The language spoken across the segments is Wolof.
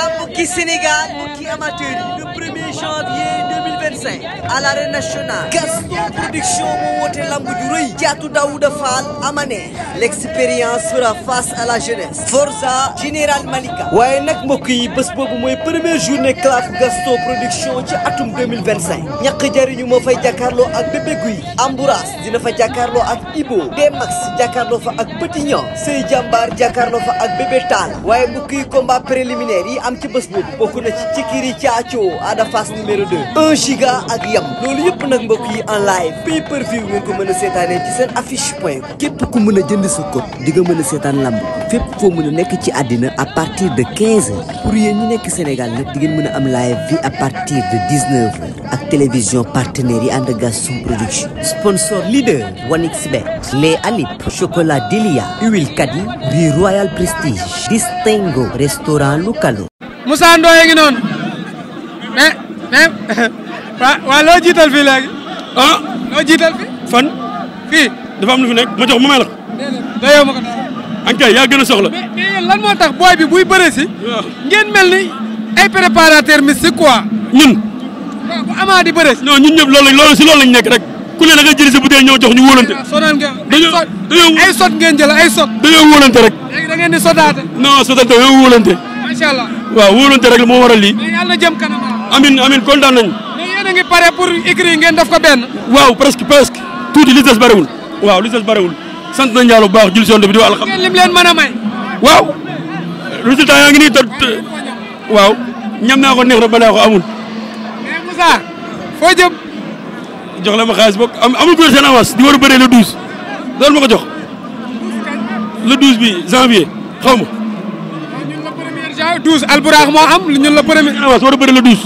mbokki Sénégal mbokki amateur yi le 1er janvier 2025 à l'arène nationale Gaston Production moo woote lamb ju rëy Thiatou Daouda Fall Amané l'expérience fera face à la jeunesse Forza Général Malika waaye nag mbokk yi bés boobu mooy première journée classe Gaston Production ci atum 2025 ñàkk jariñu moo fay jàkkaarloo ak Bébé Guy Ambouras dina fa jàkkaarloo ak Ibo Demax jàkkaarloo fa ak Petit Niang Sey Jambar jàkkaarloo fa ak Bébé Tall waaye mbokk yi combat préliminaire yi am ci bés boobu bokk na ci Cikiri Thiacho Ada Fass numéro 2 1 giga ak yam loolu yëpp nag mbokk yi en live pay per view ngeen ko mën a seetaanee ci seen affiche point képp ku mën a jënd sa code di nga mën a seetaan lamb fépp foo mën a nekk ci àddina à partir de 15 heures pour yéen ñi nekk Sénégal nag di ngeen mën a am live bi à partir de 19 heures ak télévision partenaires yi ànd ak Gaston Production sponsor leader 1xBet lait Alip chocolat Delia huile Kadi riz Royal Prestige Distingo restaurant Lucalo. Moussa Ndoye ngi noonu mais waa loo jiital fii léegi. ah loo jiital fii. fan. fii dafa am lu fi nekk ma jox ma may la ko. déedéet ma ko dara. ankay yaa gën a soxla. mais yéen lan moo tax booy bi buy bëre si. ngeen mel ni ay préparateur mystique quoi. ñun. waaw bu Ama di bëre si. non ñun ñëpp loolu si loolu lañ nekk rek ku ne da nga jëli sa butéel ñëw jox ñu wóolante. sonal ngeen dañoo ay sot ngeen jël ay sot. dañoo wóolante rek. léegi da ngeen di sotaate. non sotante dañoo wóolante. macha allah. waaw wóolante rek moo waral lii. mais yàlla jëm kanam. amin kontaan nañ. mais yéen a ngi pare pour écrire ngeen def ko benn. waaw presque tuuti li des bariwul. waaw li des bariwul. sant nañ yàlla bu baax jul sonde bi di wax alhamdulilah. ngeen lim leen mën a may. waaw. résultat yaa ngi nii waaw. ñam naa ko neex na ba ko amul. mais Moussa foo jëm. jox la ma xaalis boog amul ko seen avance di war a bëree le 12. loolu ma ko jox. le 12 bi janvier xaw ma. ñun la premier janvier 12 Albourakh moo am ñun la premier avance war a bëri le 12.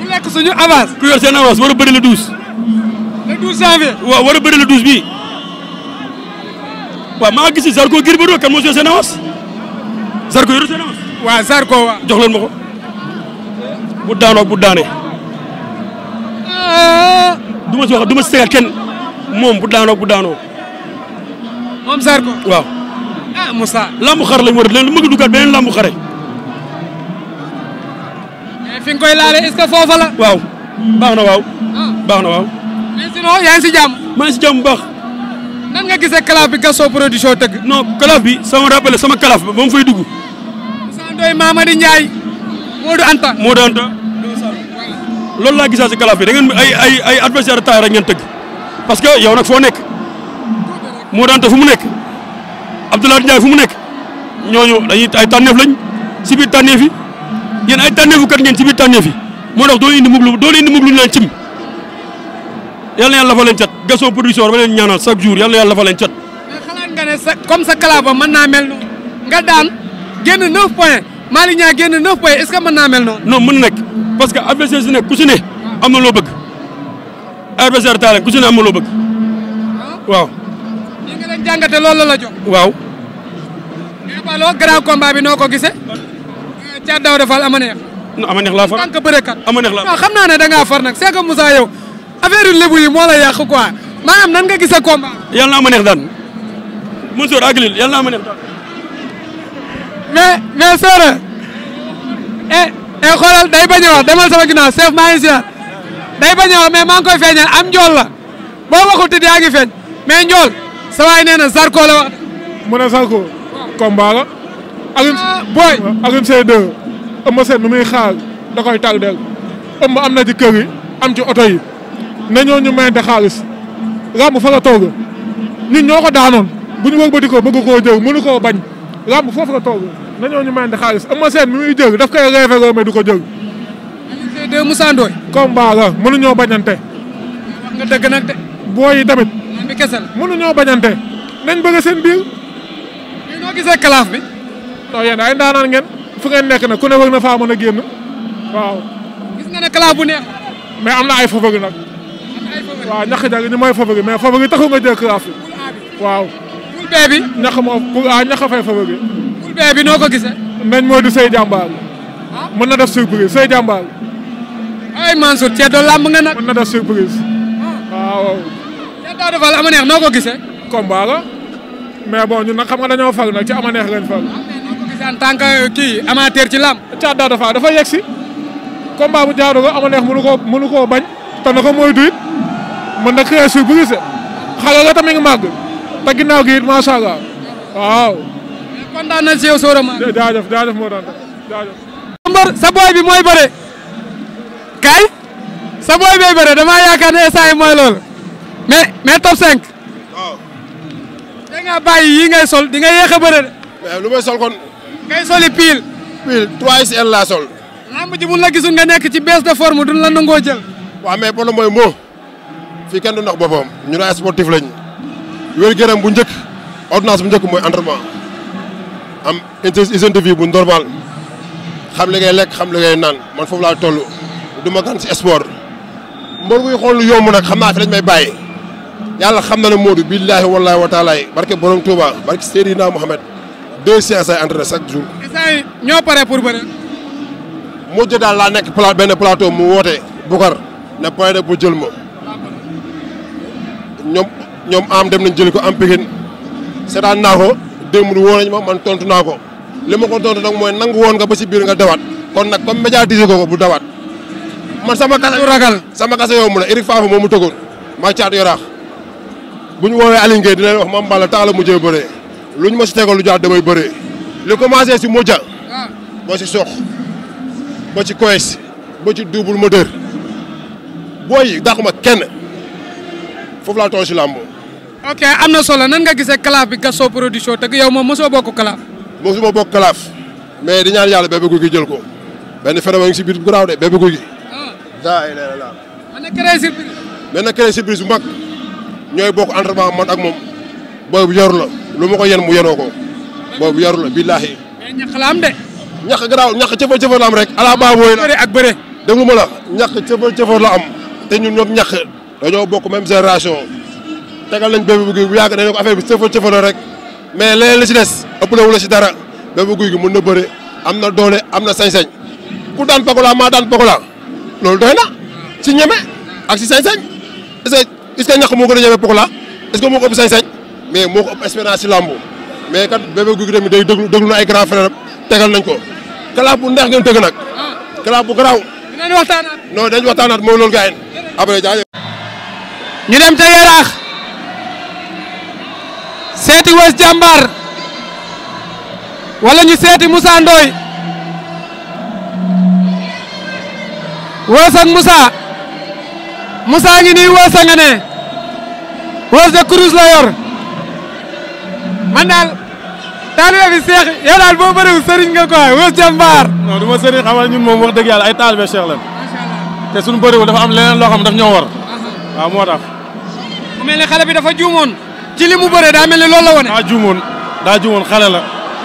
ku lekk suñu avance. ku yor seen avance war a bëri le 12. le 12 janvier. waaw war a bëri le 12 bii. waaw maa gis si Zarko Gris Bordeaux kan moo yor seen avance. Zarko yor seen avance. waaw Zarko waaw. jox leen ma ko. bu daanoo bu daanee. du ma si wax du ma si tegaat kenn moom bu daanoo. moom Zarko. waaw. ah Moussa. lambu xar lañ war a leen lu bëgg duggaat beneen lambu xare. mais fi nga koy laale est-ce que foofa la. waaw. baax na waaw. baax na waaw. mais sinon yaa ngi si jàmm. maa ngi si jàmm bu baax. nan nga gisee calaf bi Gaston Production tëgg. non calaf bi sama rappelé sama calaf ba mu fay dugg. Moussa Ndoye Mamady Ndiaye. Modou Anta. loolu laa gisaa si calaf bi da ngeen ay adversaire taay rek ngeen tëgg. parce que yow nag foo nekk. Modou Anta fu mu nekk. Abdoulaye Ndiaye fu mu nekk. ñooñu dañuy ay tànneef lañ si biir tànneef yi yéen ay tànneefu kat ngeen si biir tànneef yi moo tax doo indi muglu ñu leen cim. yal na yàlla fa leen cat Gaston Production war ba leen ñaanal chaque jour yal na yàlla fa leen cat. mais xalaat nga ne sa comme sa calaf ba mën naa mel noonu. nga daan génn 9 points Malick Niang génn 9 points est-ce que mën naa mel noonu. non mën nekk parce que adversaire si nekk ku si ne am na loo bëgg. adversaire taale ku si ne am na loo bëgg. waaw. li nga leen jàngate loolu la jox. waaw. mais Ballo grand combat bi noo ko gisee. Thiatou Daouda Fall ama neex. non ama neex laa far. tant que bërekat. ama neex laa non xam naa ne da ngaa far nag c'est que Moussa yow affaire yu lébu yi moo la yàq quoi maanaam nan nga gisee combat. yàlla na ama neex daan. Mansour Aglil yàlla na ama neex daan. mais Sora. xoolal day bañ a wax demal sama ginnaaw chef maa ngi ziar day bañ a wax mais maa ngi koy feeñal am njool la boo waxul te yaa ngi feeñ mais njool sa waay nee na Zarko la wax. mu ne Zarko. combat la. booy. Alioune Seye 2. Eumeu Sène nu muy xaar da koy tàgg del ëmb am na ci kër yi am ci oto yi na ñoo ñu mayante xaalis làmb fa la toog ñun ñoo ko daanoon bu ñu wëlbati ko bëgg koo jël mënu koo bañ làmb foofu la toog na ñoo ñu mayante xaalis Eumeu Sène mi muy jël daf koy référé mais du ko jël. Alioune Seye 2 Moussa Ndoye. combat la mënuñoo bañante. wax nga dëgg nag de. booy yi tamit. bi kese la. mënuñoo bañante nañ bëgg seen biir. mais noo gisee calaf bi. non yéen ay ndaanaan ngeen fu ngeen nekk nag ku ne war na faa mën a génn waaw. gis nga ne calaf bu neex. mais am na ay favori nag. waaw ñax jàng ñu mooy favori mais favori taxul nga jël classe bi. waaw. poule B bi. ñax moom pour ñax a fay favori. poule B bi noo ko gisee. nañ mooy du Sey Jàmbaar. mën na def surprise Sey Jàmbaar. ay Mansour Thiedo lamb nga nag. mën na def surprise. waaw. Thiatou Daouda Fall ama neex noo ko gisee. combat la mais bon ñun nag xam nga dañoo fal nag ci ama neex leen fal. en tant que kii amateur ci lamb. Thiat dafa yegg si combat bu jaadu ko ama neex mënu koo bañ te na ko moytu it mën na créer surprise xale la tamit nga màgg te ginnaaw gi it macha allah waaw. kontaan na si yow Sora Ma. jaajëf moo daan jaajëf. Mbër sa boy bi mooy bëre kay sa boy bay bëre damaa yaakaar ne saa yi mooy loolu mais top 5. waaw. da nga bàyyi yi ngay sol di nga yéex a bëre de. mais lu may sol kon. ngay soli pile. 3XL laa sol. lamb ji mun la gisul nga nekk ci baisse de forme duñ la nangoo jël. waaw mais problème mooy moo fii kenn du ndax boppam ñun ay sportif lañ wér-gu-yaram bu njëkk ordonnance bu njëkk mooy entraînement am hygiène de vie bu normal xam li ngay lekk xam li ngay naan man foofu laa toll du ma gan si sport mbër buy xool lu yomb nag xam naa fi lañ may bàyyi yàlla xam na ne Modou billaahi wallaahi wa taala barke borom Touba barke Seydina Mohamed 2 séances ay entraîné chaque jour. instant yii ñoo pare pour bëre. mujj daal laa nekk benn plateau mu woote Bukar ne point de bu jël ma ñoom am dem nañ jëli ko am Pikine seetaan naa ko démb woo nañ ma man tontu naa ko li ma ko tontu nag mooy nangu woon nga ba si biir nga dawaat kon nag comme médiatiser ko bu dawaat man sama kase yow mu ne Eric Fafa moom mu tëggoon maa caat yoraax bu ñu woowee Aliou Ngueye dina leen wax Mame Balla temps la mujjee bëree lu ñu ma si tegal lu jaar damay bëree li commencé si Modja moo si sox ba ci Koes ba ci double moteur booy yi dàquma kenn foofu laa toll si làmb. ok am na solo nan nga gisee kalaaf bi Gaston Production te yow moom mosoo bokk kalaaf. mosuma bokk kalaaf mais di ñaan yàlla Bébé Gouy Gui jël ko benn phénomène si biir bu garaaw de Bébé Gouy Gui. man na créé surprise. mais na créé surprise bu mag ñooy bokk entraînement man ak moom booy bu yaru la lu ma ko yen mu yenoo ko booy bu yaru la billaahi. mais ñax la am de. ñax garaaw ñax cëfër la am rek. ala baa booy la bëre ak bëre. déglu ma la ñax cëfër la am te ñun ñoom ñax dañoo bokk même génération tegal nañ Bébé Gouy Gui bu yàgg dañoo ko affaire bi cëfër la rek mais leneen la si des ëpp la wula si dara Bébé Gouy Gui mën na bëre am na doole am na sañ-sañ ku daan Pokola maa daan Pokola loolu doy na si ñeme ak si sañ-sañ est-ce que ñax moo gën a ñeme Pokola est-ce que moo ko ëpp sañ-sañ mais moo ko ëpp expérience si lambu mais kat Bébé Gouy Gui tamit day déglu na ay grand frère tegal nañ ko kalaaf bu neex ngeen tëgg nag kalaaf bu garaaw. dinañ waxtaanaat. non dañ waxtaanaat mooy loolu gars yi après jaajëf. ñu dem ca Yaraax seeti Weuz Diambar wala ñu seeti Moussa Ndoye Weuz ak Moussa ngi nii Weuz a nga ne Weuz de Cruz la yor man daal taalibe bi Seex yow daal boo bëriwul sëriñ nga quoi Weuz Diambar. non du ma sëriñ xamal ñun moom wax dëgg yàlla ay taalibe Cheikh lañ te suñu bëriwul dafa am leneen loo xam daf ñoo war waaw moo tax. mu mel ni xale bi dafa juumoon ci li mu bëree daa mel ni loolu la wane. daa juumoon xale la.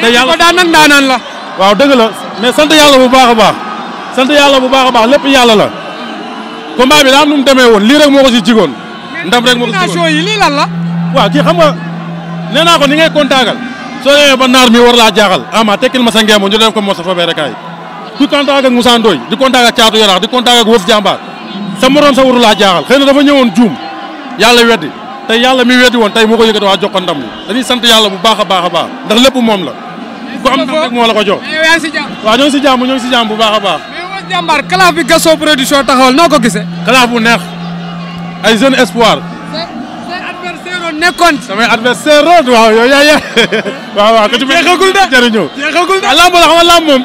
te yàlla daan nag daanaan la. waaw dëgg la mais sant yàlla bu baax a baax sant yàlla bu baax a baax lépp yàlla la. combat bi daa am nu mu demee woon lii rek moo ko si jigoon. ndam rek moo ko si jigoon yi lii lan la. waaw kii xam nga nee naa ko ni ngay kontaagal soo demee ba naar mi war laa jaaxal ama tekkil ma sa ngeem ñu def ko moo sa fa beerekaay ku kontaag ak Moussa Ndoye di kontaag ak Thiatou Yarakh di kontaag ak Weuz Diambar sa morom sa waru laa jaaxal xëy na dafa ñëwoon juum yàlla weddi tey yàlla mi weddi woon tey moo ko yëkkati waa jox ko ndam li dañuy sant yàlla bu baax a baax a baax ndax lépp moom la ku am ndam rek moo la ko jox waaw ñoo ngi si jàmm bu baax a baax. mais Weuz Diambar kalaaf bi Gaston Production taxawal noo ko gisee. kalaaf bu neex ay jeune espoir. say adversaire woon nekkoon. samay adversaire woon waaw yow yaa waaw ku ci mel jeexagul de jërëjëf jeexagul de. lamb la xam nga lamb moom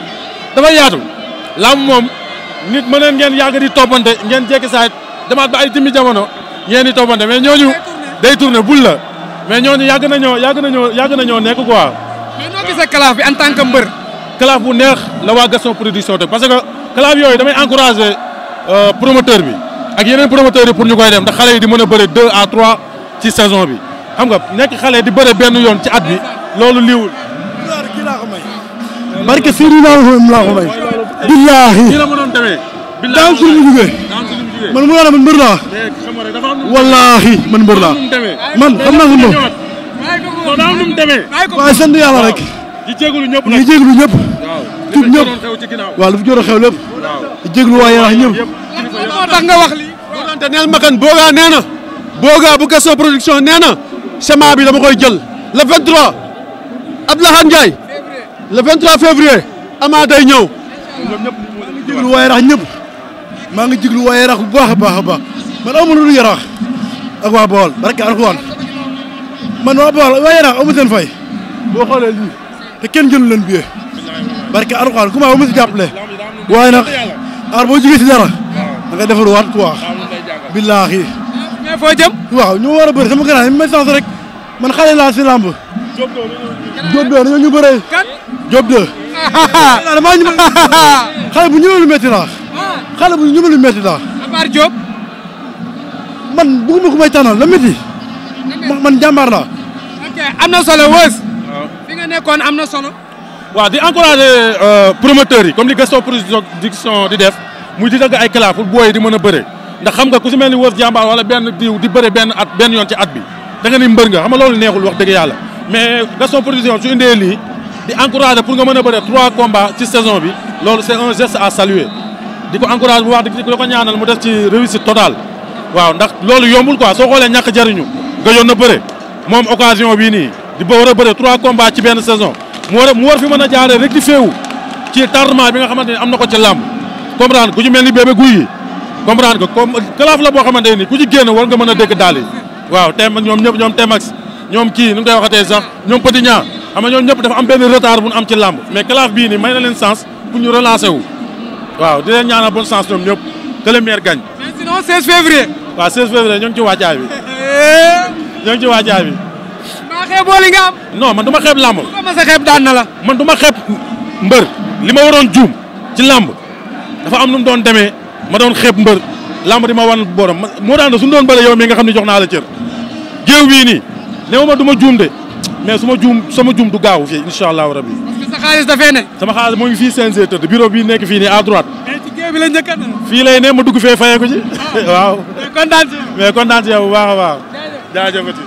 dafa yaatu lamb moom nit mën ngeen yàgg di toppante ngeen jekki saa demaat ba ay timmi jamono ngeen di toppante mais ñooñu day tourné bul la mais ñooñu yàgg nañoo nekk quoi. mais noo gisee kalaaf bi en tant que mbër. kalaaf bu neex la waa Gaston Production te parce que kalaaf yooyu damay encouragé promoteur bi ak yeneen promoteurs yi pour ñu koy dem ndax xale yi di mën a bëre 2 à 3 ci saison bi xam nga nekk xale di bëre benn yoon ci at bi loolu liiwul. barke Seydina Muhammad laa ko may. billaahi. nii la ma doon demee. daan suñu mu jugee. man mu war a man mbër laa. wallaahi man mbër laa. man xam naa ko moom. daa am nu mu demee. waaye sant yàlla rek. di jégalu ñëpp nag di jégalu ñëpp. tuub ñëpp waaw lu fi jot a xew lépp. di jégalu waa Yaraax ñëpp. moo tax nga wax lii. te neel makan boogaa nee na. boogaa bu Gaston Production nee na. semence bi dama koy jël. le 23. Abdoulaye Ndiaye. le 23 février Ama day ñëw. jiglu waaye rax ñëpp maa ngi jiglu waaye rax bu baax a baax a baax man amu lu Yaraax ak waa Bawol barke Alxuraan man waa Bawol waa Yaraax amu seen fay boo xoolee lii te kenn jëlu leen billet barke Alxuraan ku ma amu si jàppale waaye nag aar boo jigee si dara da nga defar waat quoi billaahi mais foo jëm waaw ñu war a bëri sama grand yi may sens rek man xale laa si làmb Diop 2 dañoo ñu bëree Diop 2 damaa ñu xale bu ñëwee lu métti laa xale bu ñëwee lu métti laa à part Diop man bëgguma ko may tànnal la métti man jàmbaar laa ok am na solo Weuz fi nga nekkoon am na solo waaw di encourager promoteurs yi comme li Gaston Production di def muy di dagg ay claf pour booy di mën a bëre ndax xam nga ku si mel ni Weuz jàmbaar wala benn diw di bëre benn yoon ci at bi da nga ni mbër nga xam nga loolu neexul wax dëgg yàlla mais Gaston Production su indee lii di encourager pour nga mën a bëre 3 combats ci saison bi loolu c'est un geste à saluer di ko encourager bu wax di ko ñaanal mu def ci réussite totale waaw ndax loolu yombul quoi soo xoolee ñàkk jariñu nga yoon na bëre moom occasion bii nii di war a bëre 3 combats ci benn saison mu war fi mën a jaaree rectifié wu ci tardement bi nga xamante ni am na ko ci làmb comprendre ku ci mel ni bébé guy yi comprendre que comme kalaaf la boo xamante ni ku ci génn war nga mën a dégg daal yi waaw tem ñoom ñëpp ñoom Temax ñoom kii nu ñu koy waxatee sax ñoom Petit Niang xam nga ñoom ñëpp dafa am benn retard bu ñu am ci làmb mais kalaaf bii nii may na leen sens pour ñu relancer wu waaw di leen ñaanal bonne chance ñoom ñëpp que le maire gagne. mais sinon 16 février. waaw 16 février ñoo ngi ci wàccaay bi ñoo ngi ci wàccaay bi. maa xeeboo li nga am. non man du ma xeeb làmb. ku ko mas a xeeb daan na la. man du ma xeeb mbër li ma waroon juum ci làmb dafa am nu mu doon demee ma doon xeeb mbër làmb di ma wan borom moo daan suñu doon bëre yow mi nga xam ne jox naa la cër géew bii nii néew ma du ma juum de mais su ma juum sama juum du gaaw fii incha allahu rabi. parce que sa xaalis dafee ne. sama xaalis moo ngi fii CNG tëdd bureau bii nekk fii nii à droite. mais ci géew bi la njëkk a fii lay ne ma dugg fee fayee ko ci waaw. mais kontaan ci yow. mais kontaan ci yow bu baax a baax. jaajëfati.